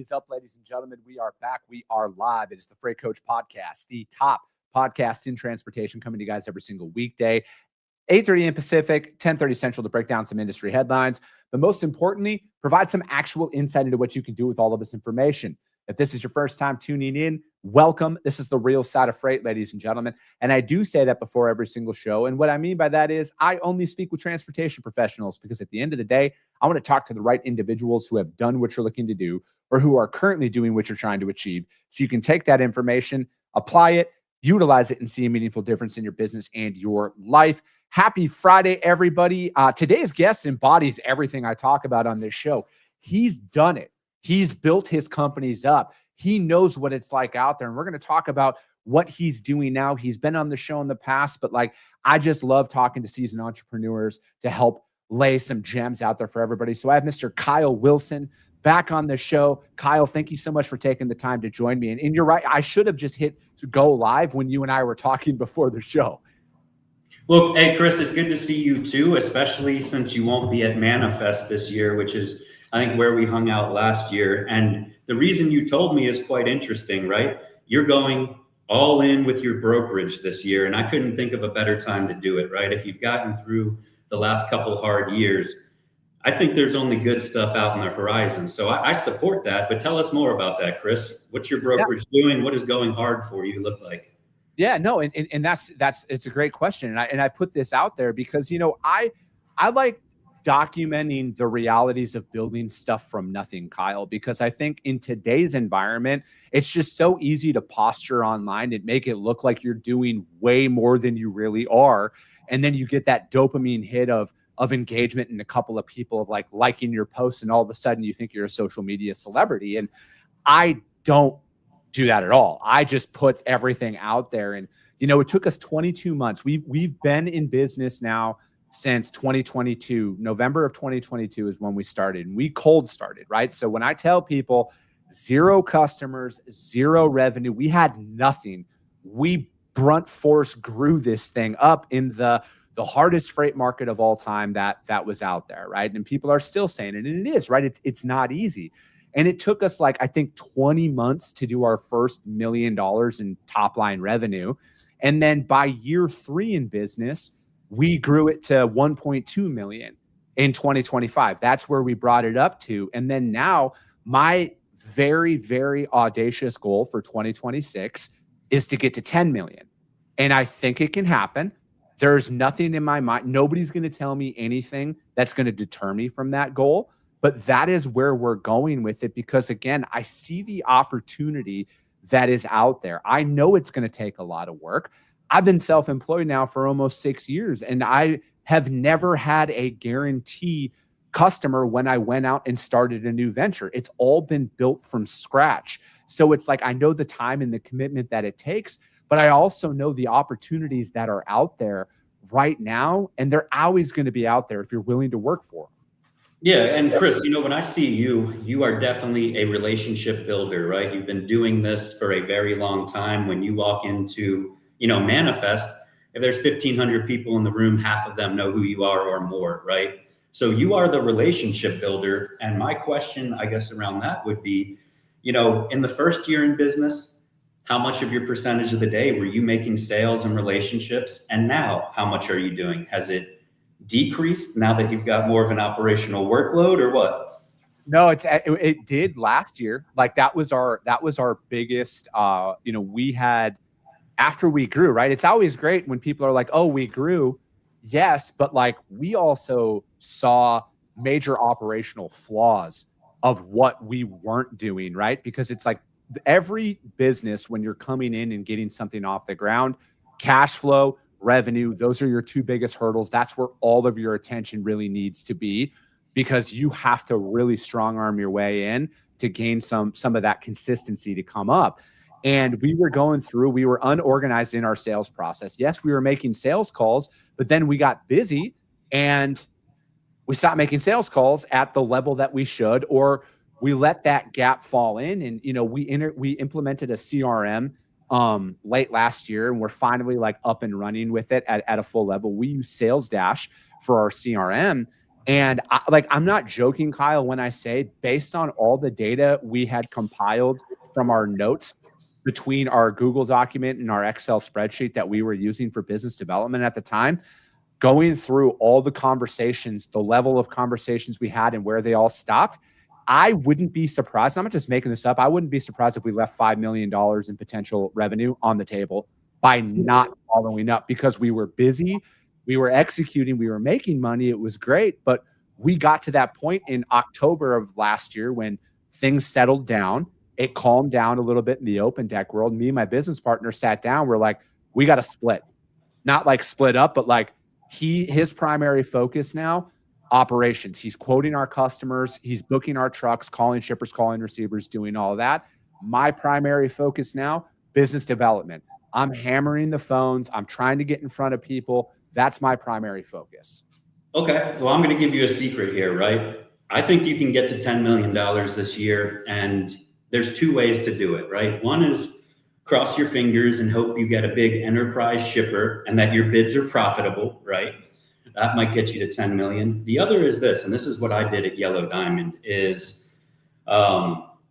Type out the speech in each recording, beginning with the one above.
is up, ladies and gentlemen? We are back. We are live. It is the Freight Coach Podcast, the top podcast in transportation, coming to you guys every single weekday, 8:30 a.m. Pacific, 10:30 Central, to break down some industry headlines. But most importantly, provide some actual insight into what you can do with all of this information. If this is your first time tuning in, welcome. This is the real side of freight, ladies and gentlemen. And I do say that before every single show. And what I mean by that is I only speak with transportation professionals, because at the end of the day, I want to talk to the right individuals who have done what you're looking to do or who are currently doing what you're trying to achieve. So you can take that information, apply it, utilize it, and see a meaningful difference in your business and your life. Happy Friday, everybody. Today's guest embodies everything I talk about on this show. He's done it. He's built his companies up. He knows what it's like out there. And we're going to talk about what he's doing now. He's been on the show in the past, but I just love talking to seasoned entrepreneurs to help lay some gems out there for everybody. So I have Mr. Kyle Wilson back on the show. Kyle, thank you so much for taking the time to join me. And you're right. I should have just hit go live when you and I were talking before the show. Well, hey, Chris, it's good to see you too, especially since you won't be at Manifest this year, which is, I think, where we hung out last year. And the reason you told me is quite interesting, right? You're going all in with your brokerage this year, and I couldn't think of a better time to do it, right? If you've gotten through the last couple hard years, I think there's only good stuff out on the horizon. So I support that, but tell us more about that, Chris. What's your brokerage doing? What is going hard for you look like? Yeah, no, and that's it's a great question. And I put this out there because, I like documenting the realities of building stuff from nothing, Kyle, because I think in today's environment, it's just so easy to posture online and make it look like you're doing way more than you really are. And then you get that dopamine hit of engagement and a couple of people of liking your posts, and all of a sudden you think you're a social media celebrity. And I don't do that at all. I just put everything out there. And, it took us 22 months. We've been in business now since 2022. November of 2022 is when we started, and we cold started, right? So when I tell people 0 customers, 0 revenue, we had nothing. We brunt force grew this thing up in the hardest freight market of all time that was out there, right? And people are still saying it, and it is, right? It's not easy. And it took us I think 20 months to do our first $1 million in top line revenue. And then by year 3 in business, we grew it to 1.2 million in 2025. That's where we brought it up to. And then now my very, very audacious goal for 2026 is to get to 10 million. And I think it can happen. There's nothing in my mind. Nobody's going to tell me anything that's going to deter me from that goal. But that is where we're going with it, because, again, I see the opportunity that is out there. I know it's going to take a lot of work. I've been self-employed now for almost 6 years, and I have never had a guarantee customer when I went out and started a new venture. It's all been built from scratch. So it's I know the time and the commitment that it takes, but I also know the opportunities that are out there right now, and they're always going to be out there if you're willing to work for them. Yeah. And Chris, when I see you are definitely a relationship builder, right? You've been doing this for a very long time. When you walk into, Manifest, if there's 1,500 people in the room, half of them know who you are or more, right? So you are the relationship builder. And my question, I guess, around that would be, in the first year in business, how much of your percentage of the day were you making sales and relationships? And now, how much are you doing? Has it decreased now that you've got more of an operational workload, or what? No, it did last year. That was our biggest, we had, after we grew, right? It's always great when people are like, oh, we grew. Yes. But we also saw major operational flaws of what we weren't doing, right? Because it's every business, when you're coming in and getting something off the ground, cash flow, revenue, those are your 2 biggest hurdles. That's where all of your attention really needs to be, because you have to really strong arm your way in to gain some of that consistency to come up. And we were unorganized in our sales process. Yes, we were making sales calls, but then we got busy and we stopped making sales calls at the level that we should, or we let that gap fall in. And, we implemented a CRM late last year, and we're finally up and running with it at a full level. We use Sales Dash for our CRM. And I'm not joking, Kyle, when I say based on all the data we had compiled from our notes between our Google document and our Excel spreadsheet that we were using for business development at the time, going through all the conversations, the level of conversations we had and where they all stopped, I wouldn't be surprised. I'm not just making this up. I wouldn't be surprised if we left $5 million in potential revenue on the table by not following up, because we were busy, we were executing, we were making money. It was great. But we got to that point in October of last year when things settled down. It calmed down a little bit in the open deck world. Me and my business partner sat down. We're like, we got to split, not like split up, but like his primary focus now, operations. He's quoting our customers. He's booking our trucks, calling shippers, calling receivers, doing all of that. My primary focus now, business development. I'm hammering the phones. I'm trying to get in front of people. That's my primary focus. Okay. Well, I'm going to give you a secret here, right? I think you can get to $10 million this year, and there's two ways to do it, right? One is cross your fingers and hope you get a big enterprise shipper and that your bids are profitable, right? That might get you to 10 million. The other is this, and this is what I did at Yellow Diamond, is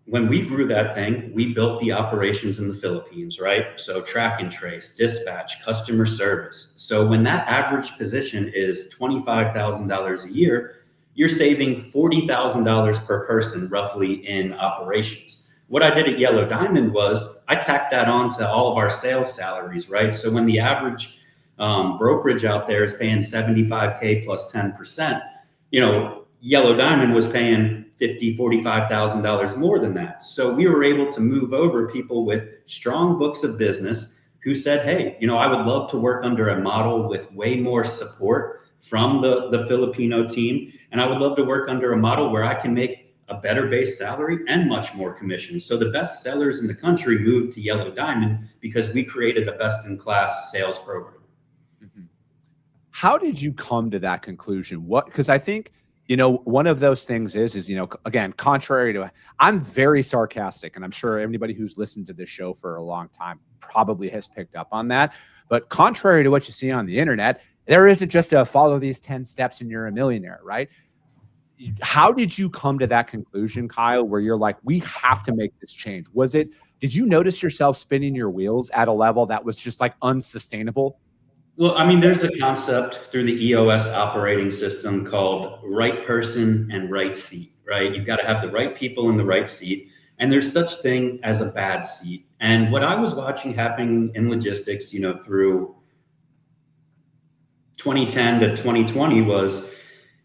when we grew that thing, we built the operations in the Philippines, right? So track and trace, dispatch, customer service. So when that average position is $25,000 a year, you're saving $40,000 per person roughly in operations. What I did at Yellow Diamond was I tacked that on to all of our sales salaries, right? So when the average brokerage out there is paying 75K plus 10%, Yellow Diamond was paying $50,000, $45,000 more than that. So we were able to move over people with strong books of business who said, hey, I would love to work under a model with way more support from the Filipino team. And I would love to work under a model where I can make a better base salary and much more commission. So the best sellers in the country moved to Yellow Diamond because we created a best-in-class sales program. Mm-hmm. How did you come to that conclusion? Because I think, one of those things is, again, contrary to, I'm very sarcastic, and I'm sure anybody who's listened to this show for a long time probably has picked up on that. But contrary to what you see on the internet, there isn't just a follow these 10 steps and you're a millionaire, right? How did you come to that conclusion, Kyle, where you're like, we have to make this change? Did you notice yourself spinning your wheels at a level that was just like unsustainable? Well, I mean, there's a concept through the EOS operating system called right person and right seat, right? You've got to have the right people in the right seat. And there's such thing as a bad seat. And what I was watching happening in logistics, through 2010 to 2020 was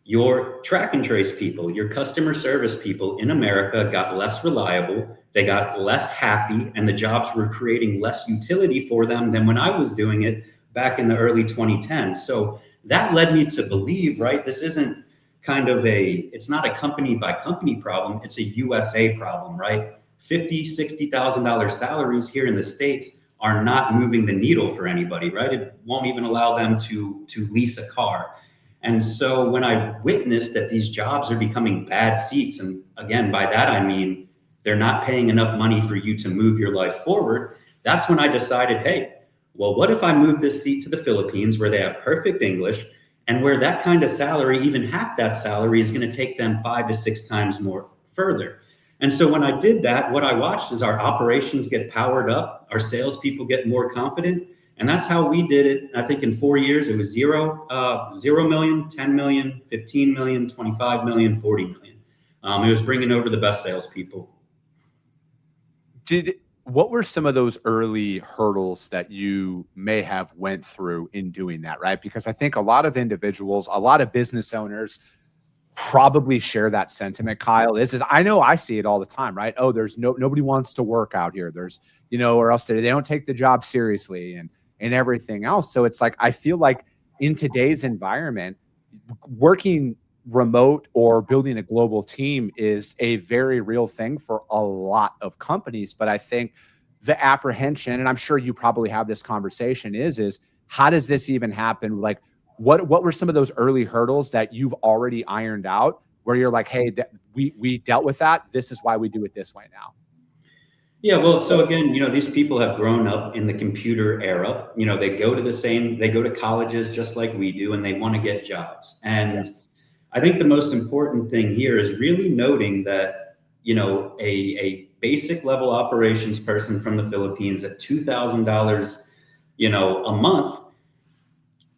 your track and trace people, your customer service people in America got less reliable, they got less happy, and the jobs were creating less utility for them than when I was doing it back in the early 2010s. So that led me to believe, right, this isn't it's not a company by company problem, it's a USA problem, right? $50,000, $60,000 salaries here in the States are not moving the needle for anybody, right? It won't even allow them to lease a car. And so when I witnessed that these jobs are becoming bad seats, and again, by that I mean they're not paying enough money for you to move your life forward, that's when I decided, hey, well, what if I move this seat to the Philippines where they have perfect English and where that kind of salary, even half that salary, is going to take them 5 to 6 times more further. And so when I did that, what I watched is our operations get powered up, our salespeople get more confident. And that's how we did it. I think in 4 years, it was 0 million, 10 million, 15 million, 25 million, 40 million. It was bringing over the best salespeople. What were some of those early hurdles that you may have went through in doing that, right? Because I think a lot of individuals, a lot of business owners probably share that sentiment, Kyle. I know I see it all the time, right? Oh, there's nobody wants to work out here. There's, or else they don't take the job seriously and everything else. So it's like, I feel like in today's environment, working remote or building a global team is a very real thing for a lot of companies. But I think the apprehension, and I'm sure you probably have this conversation, is how does this even happen? Like, what were some of those early hurdles that you've already ironed out where you're like, hey, we dealt with that. This is why we do it this way now. Yeah, well, so again, these people have grown up in the computer era. They go to colleges just like we do, and they want to get jobs. And I think the most important thing here is really noting that, a basic level operations person from the Philippines at $2,000, a month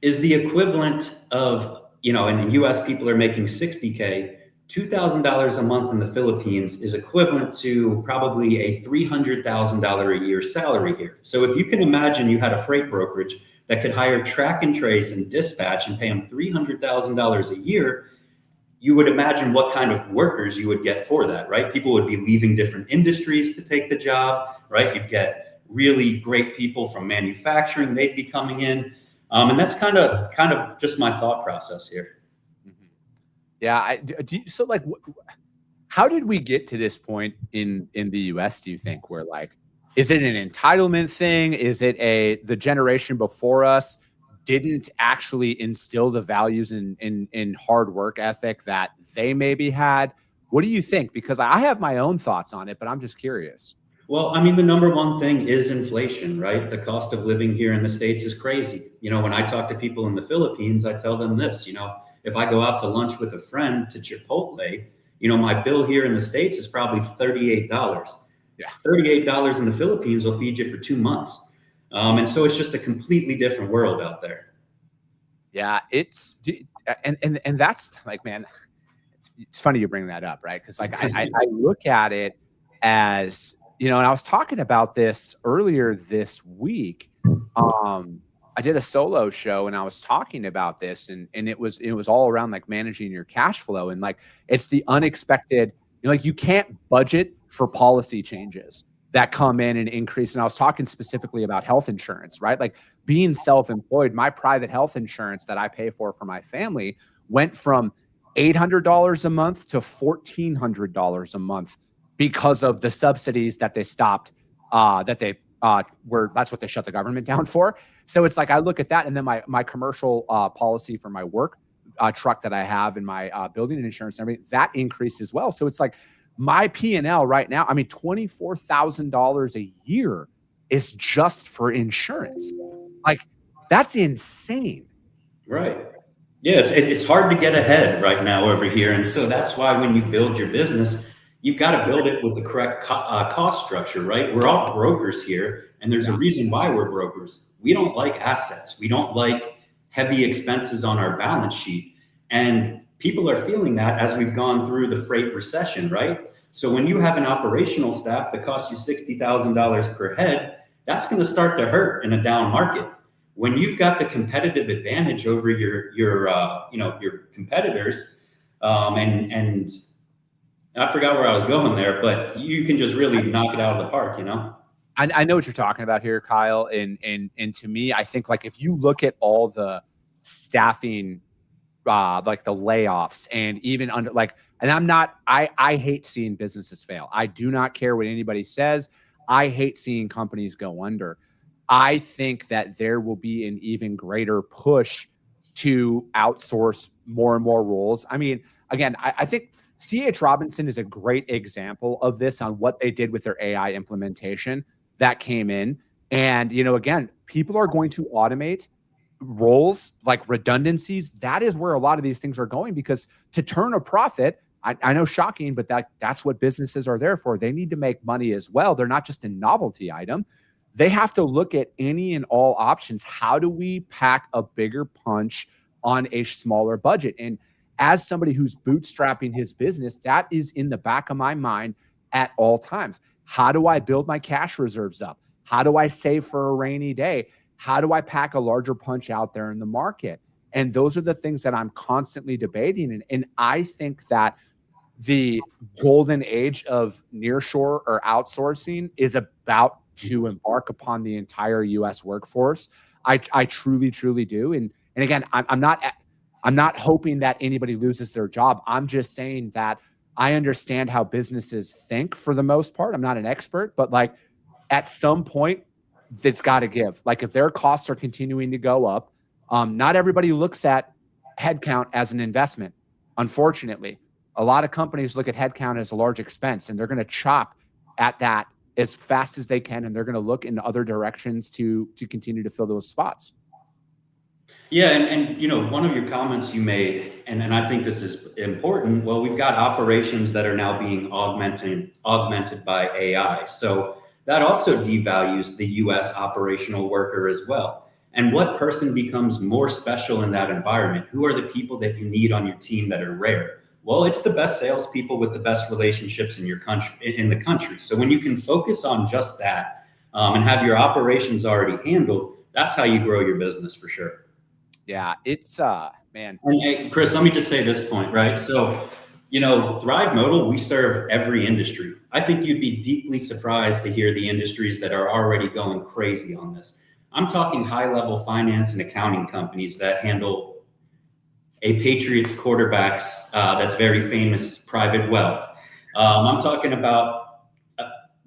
is the equivalent of, and US people are making 60K, $2,000 a month in the Philippines is equivalent to probably a $300,000 a year salary here. So if you can imagine you had a freight brokerage that could hire track and trace and dispatch and pay them $300,000 a year, you would imagine what kind of workers you would get for that, right? People would be leaving different industries to take the job, right? You'd get really great people from manufacturing, they'd be coming in. And that's kind of just my thought process here. Mm-hmm. Yeah. So like, how did we get to this point in the US, do you think, where like, is it an entitlement thing? Is it the generation before us didn't actually instill the values in hard work ethic that they maybe had? What do you think? Because I have my own thoughts on it, but I'm just curious. Well, I mean, the number one thing is inflation, right? The cost of living here in the States is crazy. When I talk to people in the Philippines, I tell them this, if I go out to lunch with a friend to Chipotle, my bill here in the States is probably $38. Yeah. $38 in the Philippines will feed you for 2 months. And so it's just a completely different world out there. Yeah, and that's like, man, it's funny you bring that up, right? Because like I look at it as, and I was talking about this earlier this week. I did a solo show and I was talking about this, and it was all around like managing your cash flow, and like it's the unexpected, like you can't budget for policy changes that come in and increase. And I was talking specifically about health insurance, right? Like being self-employed, my private health insurance that I pay for my family went from $800 a month to $1,400 a month because of the subsidies that they stopped, that's what they shut the government down for. So it's like, I look at that, and then my commercial policy for my work truck that I have and my building insurance and everything, that increased as well. So it's like, my P&L right now, I mean, $24,000 a year is just for insurance. Like, that's insane. Right. Yeah, it's hard to get ahead right now over here. And so that's why when you build your business, you've got to build it with the correct cost structure, right? We're all brokers here, and there's a reason why we're brokers. We don't like assets. We don't like heavy expenses on our balance sheet. And people are feeling that as we've gone through the freight recession, right? So when you have an operational staff that costs you $60,000 per head, that's going to start to hurt in a down market. When you've got the competitive advantage over your competitors, and I forgot where I was going there, but you can just really knock it out of the park, I know what you're talking about here, Kyle. And to me, I think like if you look at all the staffing, like the layoffs, and even under like, and I hate seeing businesses fail. I do not care what anybody says. I hate seeing companies go under. I think that there will be an even greater push to outsource more and more roles. I mean, again, I think C.H. Robinson is a great example of this on what they did with their AI implementation that came in. And, again, people are going to automate roles, like redundancies. That is where a lot of these things are going, because to turn a profit, I know, shocking, but that's what businesses are there for. They need to make money as well. They're not just a novelty item. They have to look at any and all options. How do we pack a bigger punch on a smaller budget? And as somebody who's bootstrapping his business, that is in the back of my mind at all times. How do I build my cash reserves up? How do I save for a rainy day? How do I pack a larger punch out there in the market? And those are the things that I'm constantly debating. And I think that the golden age of nearshore or outsourcing is about to embark upon the entire U.S. workforce. I truly, truly do. And again, I'm not hoping that anybody loses their job. I'm just saying that I understand how businesses think for the most part. I'm not an expert, but like at some point, it's got to give. Like if their costs are continuing to go up, not everybody looks at headcount as an investment. Unfortunately, a lot of companies look at headcount as a large expense, and they're going to chop at that as fast as they can, and they're going to look in other directions to continue to fill those spots. Yeah, and you know, one of your comments you made, and I think this is important. Well, we've got operations that are now being augmented by AI. So that also devalues the US operational worker as well. And what person becomes more special in that environment? Who are the people that you need on your team that are rare? Well, it's the best salespeople with the best relationships in your country, in the country. So when you can focus on just that, and have your operations already handled, that's how you grow your business for sure. Yeah, it's man. And hey, Chris, let me just say this point, right? So, you know, Thrive Modal, we serve every industry. I think you'd be deeply surprised to hear the industries that are already going crazy on this. I'm talking high-level finance and accounting companies that handle a Patriots quarterback's that's very famous private wealth. I'm talking about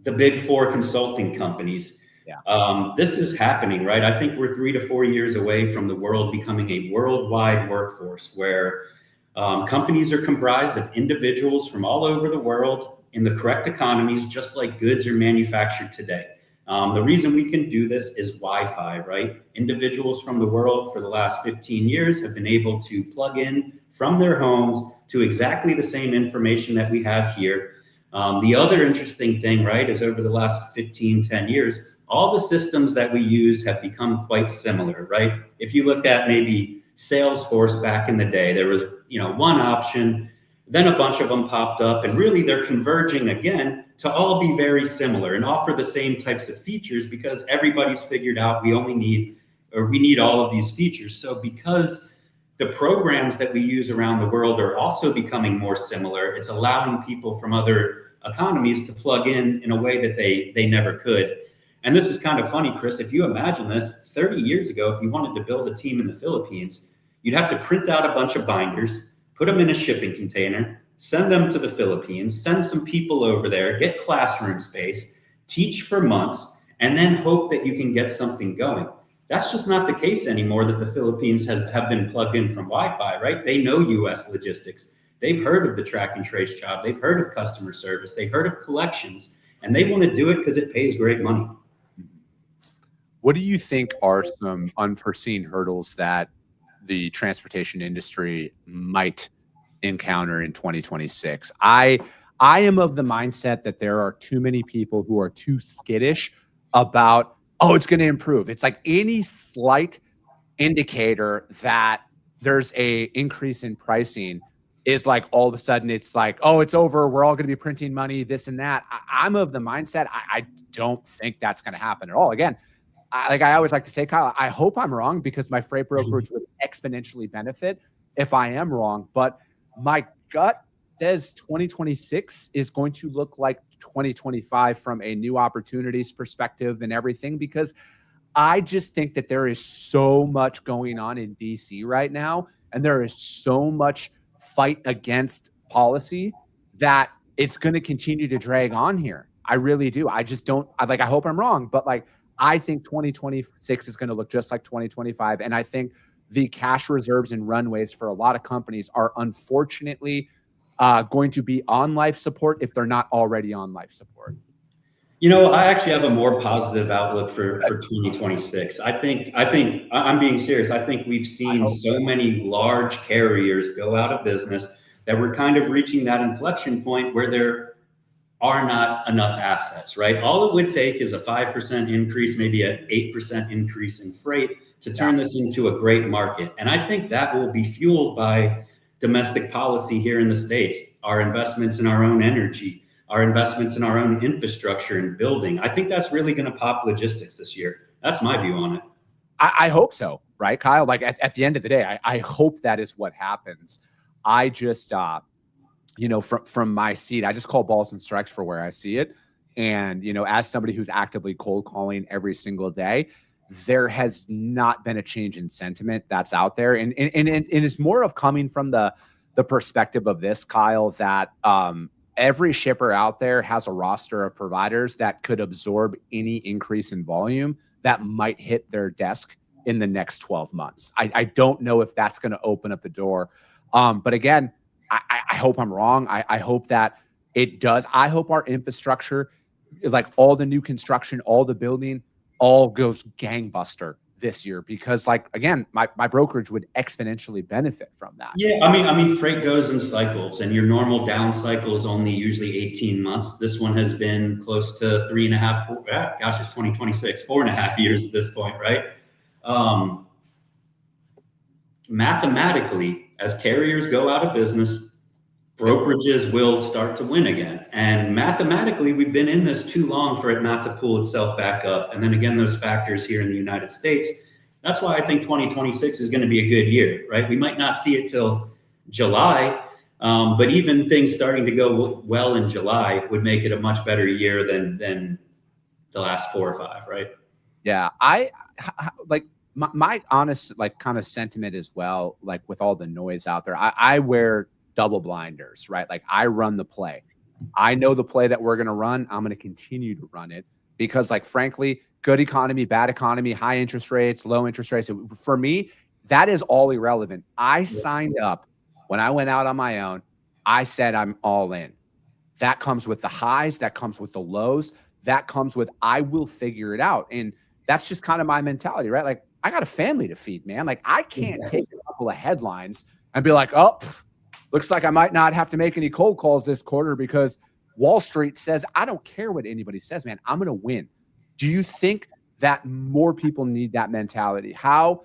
the big four consulting companies. Yeah. This is happening, right? I think we're 3 to 4 years away from the world becoming a worldwide workforce where companies are comprised of individuals from all over the world in the correct economies, just like goods are manufactured today. The reason we can do this is Wi-Fi, right? Individuals from the world for the last 15 years have been able to plug in from their homes to exactly the same information that we have here. The other interesting thing, right, is over the last 10 years, all the systems that we use have become quite similar, right? If you look at maybe Salesforce back in the day, there was, you know, one option, then a bunch of them popped up, and really they're converging again to all be very similar and offer the same types of features because everybody's figured out we need all of these features. So because the programs that we use around the world are also becoming more similar, it's allowing people from other economies to plug in a way that they never could. And this is kind of funny, Chris, if you imagine this, 30 years ago, if you wanted to build a team in the Philippines, you'd have to print out a bunch of binders, put them in a shipping container, send them to the Philippines, send some people over there, get classroom space, teach for months, and then hope that you can get something going. That's just not the case anymore that the Philippines have been plugged in from Wi-Fi, right? They know US logistics. They've heard of the track and trace job. They've heard of customer service. They've heard of collections, and they want to do it because it pays great money. What do you think are some unforeseen hurdles that the transportation industry might encounter in 2026? I am of the mindset that there are too many people who are too skittish about, oh, it's going to improve. It's like any slight indicator that there's a increase in pricing is like all of a sudden it's like, oh, it's over. We're all going to be printing money, this and that. I'm of the mindset I don't think that's going to happen at all. Again, I always like to say, Kyle, I hope I'm wrong because my freight brokerage would exponentially benefit if I am wrong. But my gut says 2026 is going to look like 2025 from a new opportunities perspective and everything, because I just think that there is so much going on in DC right now, and there is so much fight against policy that it's going to continue to drag on here. I really do. I just don't I hope I'm wrong, but like I think 2026 is going to look just like 2025. And I think the cash reserves and runways for a lot of companies are unfortunately going to be on life support if they're not already on life support. You know, I actually have a more positive outlook for 2026. I think I'm being serious. I think we've seen so many large carriers go out of business that we're kind of reaching that inflection point where there are not enough assets, right? All it would take is a 5% increase, maybe an 8% increase in freight to turn this into a great market. And I think that will be fueled by domestic policy here in the States, our investments in our own energy, our investments in our own infrastructure and building. I think that's really going to pop logistics this year. That's my view on it. I hope so, right, Kyle? Like at the end of the day, I hope that is what happens. I just, you know, from my seat, I just call balls and strikes for where I see it. And, you know, as somebody who's actively cold calling every single day, there has not been a change in sentiment that's out there. And it's more of coming from the perspective of this, Kyle, that every shipper out there has a roster of providers that could absorb any increase in volume that might hit their desk in the next 12 months. I don't know if that's going to open up the door. But again, I hope I'm wrong. I hope that it does. I hope our infrastructure, like all the new construction, all the building, all goes gangbuster this year? Because like, again, my brokerage would exponentially benefit from that. Yeah, I mean, freight goes in cycles, and your normal down cycle is only usually 18 months. This one has been close to 3.5, 4, gosh, it's 2026, 4.5 years at this point, right? Mathematically, as carriers go out of business, brokerages will start to win again. And mathematically, we've been in this too long for it not to pull itself back up. And then again, those factors here in the United States, that's why I think 2026 is going to be a good year, right? We might not see it till July, but even things starting to go well in July would make it a much better year than the last 4 or 5, right? Yeah, I like my honest like kind of sentiment as well, like with all the noise out there, I wear double blinders, right? Like I run the play. I know the play that we're going to run. I'm going to continue to run it because like, frankly, good economy, bad economy, high interest rates, low interest rates. For me, that is all irrelevant. I signed up when I went out on my own. I said, I'm all in. That comes with the highs. That comes with the lows. That comes with, I will figure it out. And that's just kind of my mentality, right? Like I got a family to feed, man. Like I can't take a couple of headlines and be like, oh, looks like I might not have to make any cold calls this quarter because Wall Street says, I don't care what anybody says, man, I'm going to win. Do you think that more people need that mentality? How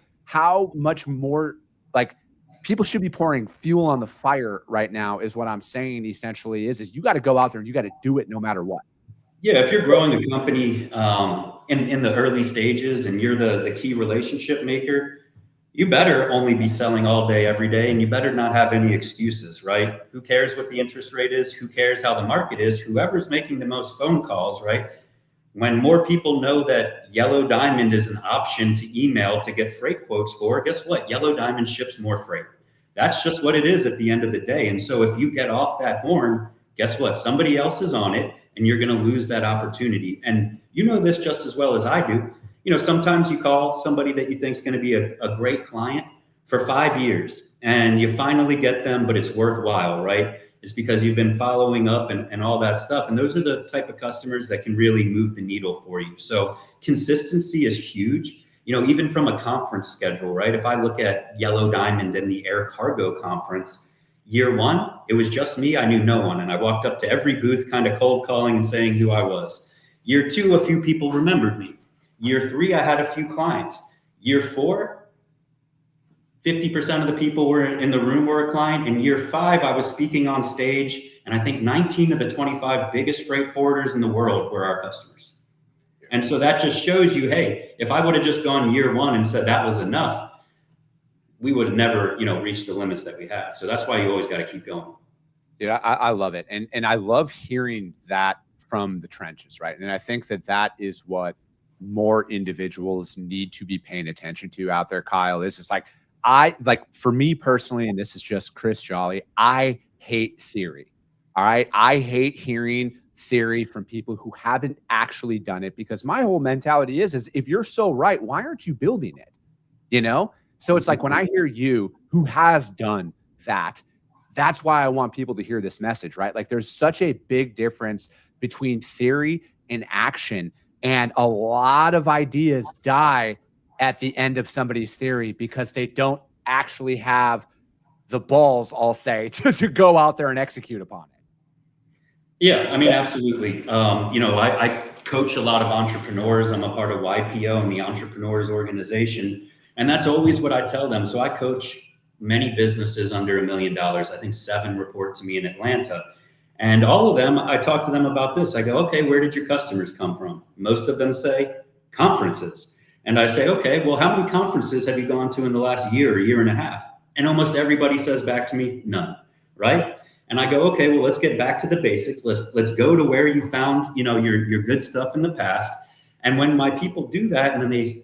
much more like people should be pouring fuel on the fire right now is what I'm saying essentially is you got to go out there and you got to do it no matter what. Yeah, if you're growing a company in the early stages and you're the key relationship maker, you better only be selling all day, every day, and you better not have any excuses, right? Who cares what the interest rate is? Who cares how the market is? Whoever's making the most phone calls, right? When more people know that Yellow Diamond is an option to email to get freight quotes for, guess what? Yellow Diamond ships more freight. That's just what it is at the end of the day. And so if you get off that horn, guess what? Somebody else is on it and you're going to lose that opportunity. And you know this just as well as I do. You know, sometimes you call somebody that you think is going to be a great client for 5 years and you finally get them, but it's worthwhile, right? It's because you've been following up and all that stuff. And those are the type of customers that can really move the needle for you. So consistency is huge. You know, even from a conference schedule, right? If I look at Yellow Diamond and the Air Cargo Conference, year 1, it was just me. I knew no one. And I walked up to every booth kind of cold calling and saying who I was. Year 2, a few people remembered me. Year 3, I had a few clients. Year 4, 50% of the people were in the room were a client. In year 5, I was speaking on stage, and I think 19 of the 25 biggest freight forwarders in the world were our customers. And so that just shows you, hey, if I would have just gone year 1 and said that was enough, we would have never, reached the limits that we have. So that's why you always got to keep going. Yeah, I love it. And I love hearing that from the trenches, right? And I think that is what more individuals need to be paying attention to out there, Kyle. This is for me personally, and this is just Chris Jolly, I hate theory. All right. I hate hearing theory from people who haven't actually done it because my whole mentality is if you're so right, why aren't you building it? So it's like when I hear you who has done that, that's why I want people to hear this message, right? Like there's such a big difference between theory and action. And a lot of ideas die at the end of somebody's theory because they don't actually have the balls, I'll say, to go out there and execute upon it. Yeah, I mean, absolutely. I coach a lot of entrepreneurs. I'm a part of YPO and the Entrepreneurs Organization. And that's always what I tell them. So I coach many businesses under $1 million. I think 7 report to me in Atlanta. And all of them, I talk to them about this. I go, okay, where did your customers come from? Most of them say conferences. And I say, okay, well, how many conferences have you gone to in the last year and a half? And almost everybody says back to me, none, right? And I go, okay, well, let's get back to the basics. Let's go to where you found, your good stuff in the past. And when my people do that, and then they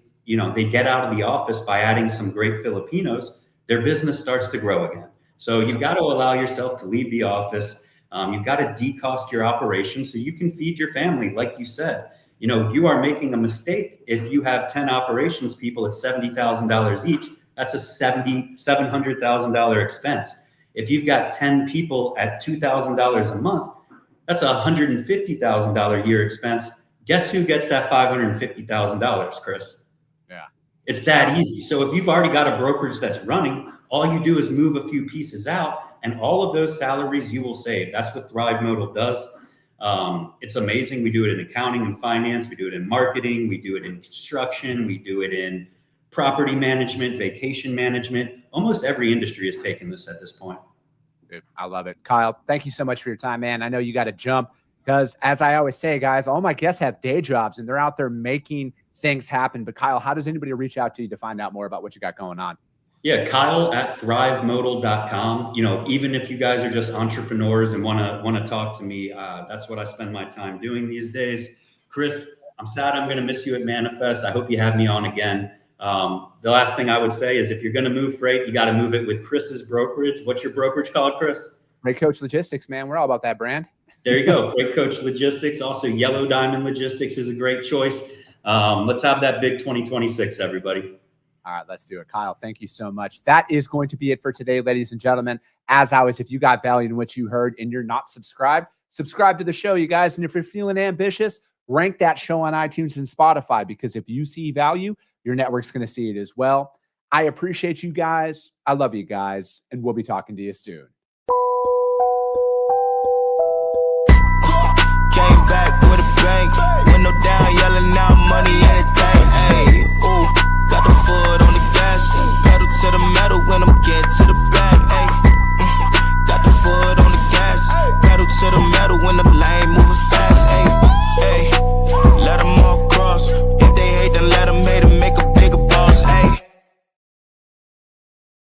get out of the office by adding some great Filipinos, their business starts to grow again. So you've got to allow yourself to leave the office. You've got to decost your operation so you can feed your family. Like you said, you are making a mistake if you have 10 operations people at $70,000 each. That's a $700,000 expense. If you've got 10 people at $2,000 a month, that's a $150,000 a year expense. Guess who gets that $550,000, Chris? It's that easy. So if you've already got a brokerage that's running, all you do is move a few pieces out, and all of those salaries you will save. That's what Thrive Modal does. It's amazing. We do it in accounting and finance. We do it in marketing. We do it in construction. We do it in property management, vacation management. Almost every industry has taken this at this point. Dude, I love it. Kyle, thank you so much for your time, man. I know you got to jump because, as I always say, guys, all my guests have day jobs and they're out there making things happen. But Kyle, how does anybody reach out to you to find out more about what you got going on? Yeah, Kyle at thrivemodal.com. You know, even if you guys are just entrepreneurs and want to talk to me, that's what I spend my time doing these days. Chris, I'm sad I'm going to miss you at Manifest. I hope you have me on again. The last thing I would say is if you're going to move freight, you got to move it with Chris's brokerage. What's your brokerage called, Chris? Freight Coach Logistics, man. We're all about that brand. There you go. Freight Coach Logistics. Also, Yellow Diamond Logistics is a great choice. Let's have that big 2026, everybody. All right, let's do it. Kyle, thank you so much. That is going to be it for today, ladies and gentlemen. As always, if you got value in what you heard and you're not subscribed, subscribe to the show, you guys. And if you're feeling ambitious, rank that show on iTunes and Spotify, because if you see value, your network's going to see it as well. I appreciate you guys. I love you guys, and we'll be talking to you soon. Came back with a bang, window down, yelling out money in